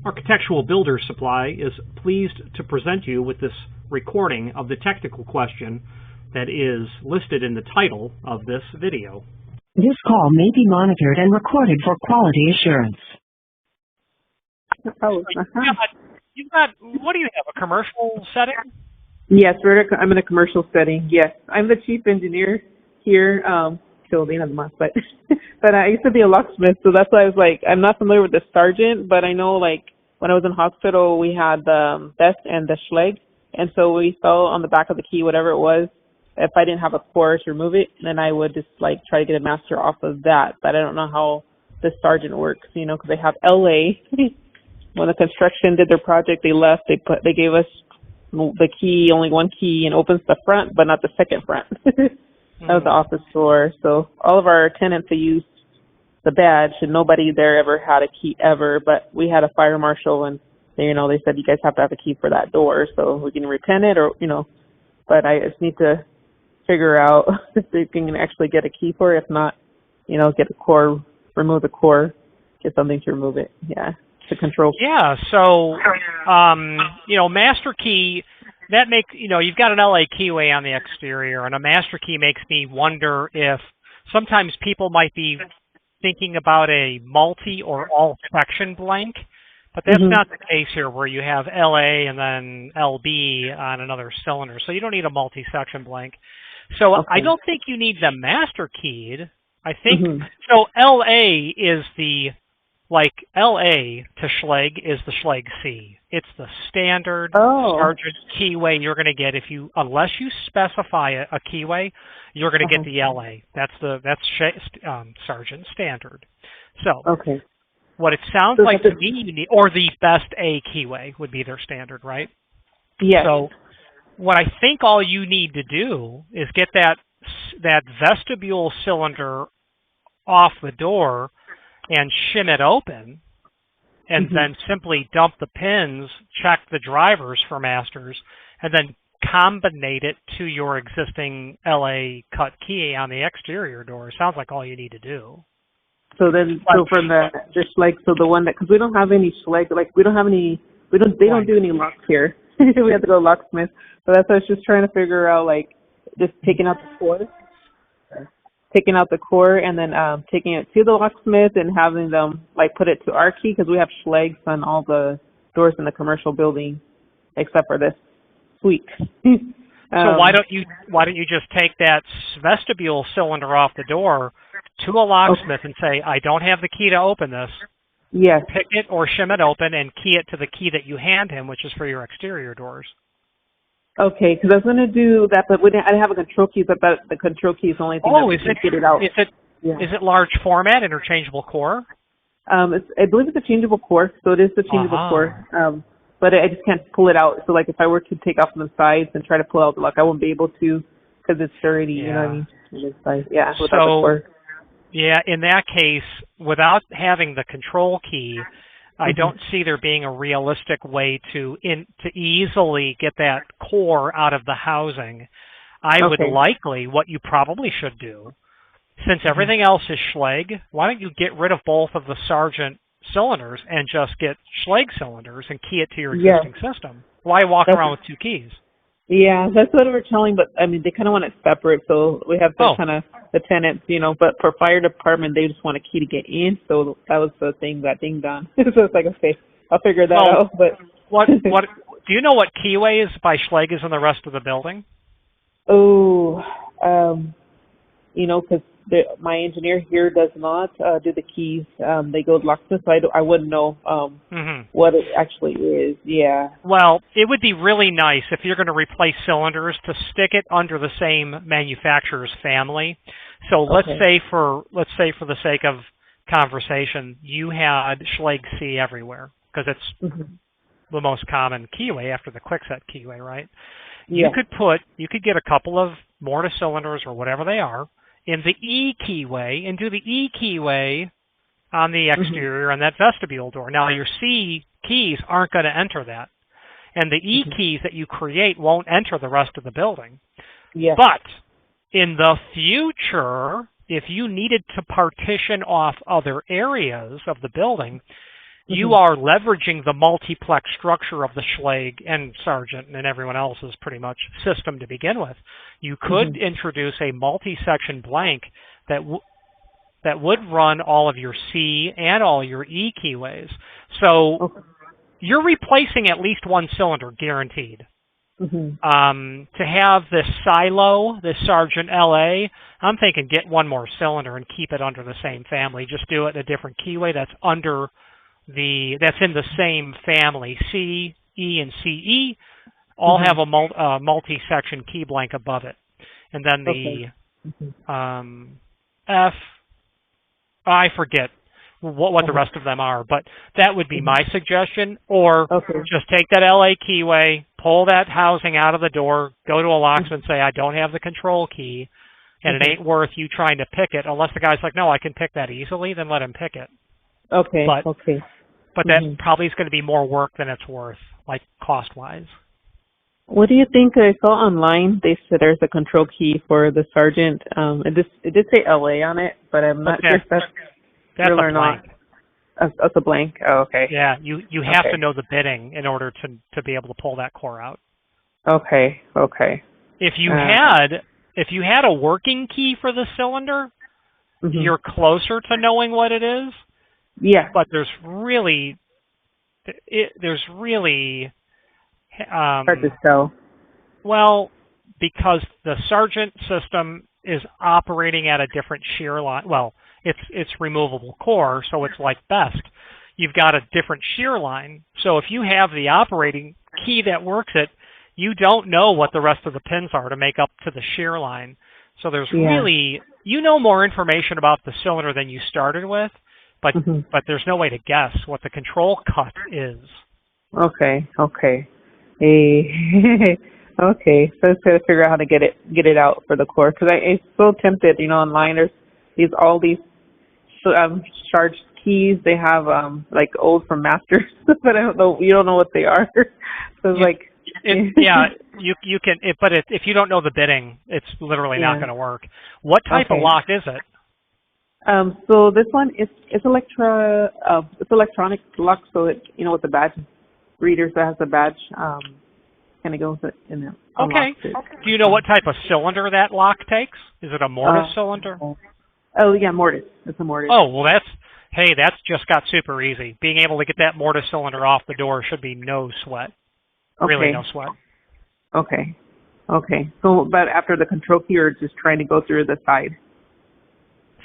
Architectural Builder Supply is pleased to present you with this recording of the technical question that is listed in the title of this video. This call may be monitored and recorded for quality assurance. You've got, what do you have, a commercial setting? Yes, I'm in a commercial setting. Yes, I'm the chief engineer here till the end of the month. But but I used to be a locksmith, so that's why I was like, I'm not familiar with the Sargent, but I know like when I was in hospital, we had the vest and the Schleg, and so we fell on the back of the key, whatever it was. If I didn't have a core to remove it, then I would just like try to get a master off of that. But I don't know how the Sargent works, you know, because they have LA. When the construction did their project, they left. They gave us the key, only one key, and opens the front, but not the second front. That was the office door. So all of our tenants, they used the badge, and nobody there ever had a key ever. But we had a fire marshal, and they, you know, they said you guys have to have a key for that door, so we can retent it, or you know. But I just need to figure out if they can actually get a key for it. If not, you know, get a core, remove the core, get something to remove it. Yeah. To control. Yeah, so, you know, master key, that makes, you know, you've got an LA keyway on the exterior, and a master key makes me wonder if sometimes people might be thinking about a multi or all section blank, but that's not the case here where you have LA and then LB on another cylinder, so you don't need a multi-section blank. So I don't think you need the master keyed. I think, so LA is the, like LA to Schleg is the Schleg C. It's the standard Sargent keyway you're going to get if you, unless you specify a keyway, you're going to get the LA. That's Sargent standard. So what it sounds like to me, you need, or the best A keyway would be their standard, right? Yes. So what I think all you need to do is get that vestibule cylinder off the door and shim it open, and then simply dump the pins, check the drivers for masters, and then combinate it to your existing LA cut key on the exterior door. Sounds like all you need to do. So then, so from the Schleg, so the one that, because we don't have any Schleg, like we don't have any, they don't do any locks here. We have to go locksmith. So that's what I was just trying to figure out, like just taking out the core. Taking out the core and then taking it to the locksmith and having them like put it to our key, because we have Schlegs on all the doors in the commercial building except for this suite. So why don't you just take that vestibule cylinder off the door to a locksmith and say, I don't have the key to open this. Yes. Pick it or shim it open and key it to the key that you hand him, which is for your exterior doors. Okay, because I was going to do that, but I didn't have a control key, but the control key is the only thing that can get it out. Is it large format, interchangeable core? I believe it's a changeable core, so it is a changeable core, but I just can't pull it out. So, like, if I were to take off from the sides and try to pull out the lock, I won't be able to because it's already, you know what I mean? Yeah, without the core. Yeah, in that case, without having the control key, I don't see there being a realistic way to easily get that core out of the housing. I would likely, what you probably should do, since everything else is Schleg, why don't you get rid of both of the Sargent cylinders and just get Schleg cylinders and key it to your existing system? Why walk around with two keys? Yeah, that's what we're telling, but I mean, they kind of want it separate, so we have to kind of, the tenants, you know, but for fire department, they just want a key to get in, so that was the thing, that thing done. So it's like, okay, I'll figure that out, but. What, do you know what keyway is by Schleg is in the rest of the building? Oh, you know, because my engineer here does not do the keys. They go to locksmith, so I wouldn't know what it actually is. Yeah. Well, it would be really nice if you're going to replace cylinders to stick it under the same manufacturer's family. So let's say for the sake of conversation, you had Schleg C everywhere because it's the most common keyway after the quickset keyway, right? Yeah. You could get a couple of Mortise cylinders or whatever they are in the E keyway and do the E keyway on the exterior on that vestibule door. Now, your C keys aren't going to enter that. And the E keys that you create won't enter the rest of the building. Yeah. But in the future, if you needed to partition off other areas of the building, you are leveraging the multiplex structure of the Schlage and Sargent and everyone else's pretty much system to begin with. You could introduce a multi-section blank that would run all of your C and all your E keyways. So you're replacing at least one cylinder, guaranteed. To have this silo, this Sargent LA, I'm thinking get one more cylinder and keep it under the same family. Just do it in a different keyway that's that's in the same family. C, E, and CE all have a multi-section key blank above it. And then the F, I forget what the rest of them are, but that would be my suggestion. Or just take that LA keyway, pull that housing out of the door, go to a locksmith and say, I don't have the control key, and it ain't worth you trying to pick it. Unless the guy's like, no, I can pick that easily, then let him pick it. But that probably is going to be more work than it's worth, like cost-wise. What do you think? I saw online they said there's a control key for the Sargent. It did say LA on it, but I'm not sure if that's real or not. That's a blank. Oh, okay. Yeah, you have to know the bidding in order to be able to pull that core out. Okay. If you had a working key for the cylinder, you're closer to knowing what it is. Yeah. But there's really hard to tell. Well, because the Sargent system is operating at a different shear line. Well, it's removable core, so it's like best. You've got a different shear line. So if you have the operating key that works it, you don't know what the rest of the pins are to make up to the shear line. So there's really, more information about the cylinder than you started with, but there's no way to guess what the control cut is. Okay. Okay, so it's to figure out how to get it out for the core, because I'm so tempted. Online there's all these charged keys. They have like old from Masters, but I don't know. You don't know what they are. So you can. But if you don't know the bidding, it's literally not going to work. What type of lock is it? So this one it's electronic lock. So it with the badge reader, so it has the badge. Kind of goes in there. Okay. Do you know what type of cylinder that lock takes? Is it a Mortise cylinder? Oh yeah, Mortise. It's a Mortise. Oh well, that's just got super easy. Being able to get that Mortise cylinder off the door should be no sweat. Really no sweat. Okay. So, but after the control key, you're just trying to go through the side.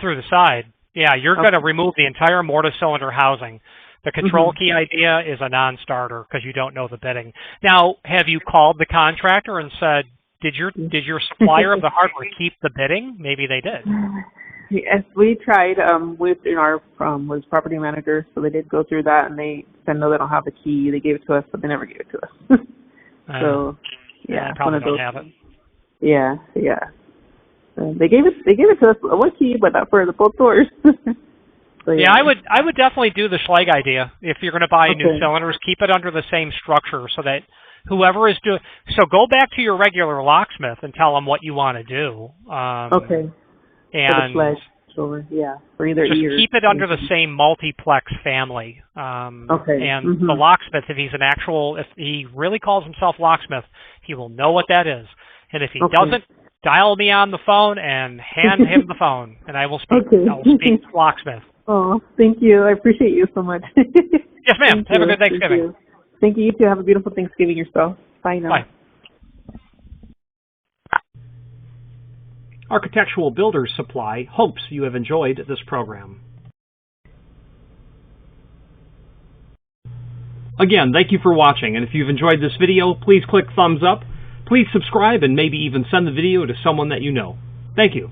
Through the side. Yeah, you're going to remove the entire Mortise cylinder housing. The control key idea is a non-starter because you don't know the bidding. Now, have you called the contractor and said, did your supplier of the hardware keep the bidding? Maybe they did. Yes, we tried with our property manager, so they did go through that, and they said no, they don't have the key. They gave it to us, but they never gave it to us. So yeah, probably don't have it. Yeah. They gave it to us one key, but not for the both doors. So, yeah, I would definitely do the Schlage idea. If you're going to buy new cylinders, keep it under the same structure so that whoever is doing. So go back to your regular locksmith and tell them what you want to do. And for the Schlage, for either just ear. Keep it under the same multiplex family. And the locksmith, if he really calls himself locksmith, he will know what that is. And if he doesn't, dial me on the phone and hand him the phone, and I will speak. I will speak to locksmith. Oh, thank you. I appreciate you so much. Yes, ma'am. Have a good Thanksgiving. Thank you. You too. Have a beautiful Thanksgiving yourself. Bye now. Bye. Architectural Builders Supply hopes you have enjoyed this program. Again, thank you for watching, and if you've enjoyed this video, please click thumbs up. Please subscribe and maybe even send the video to someone that you know. Thank you.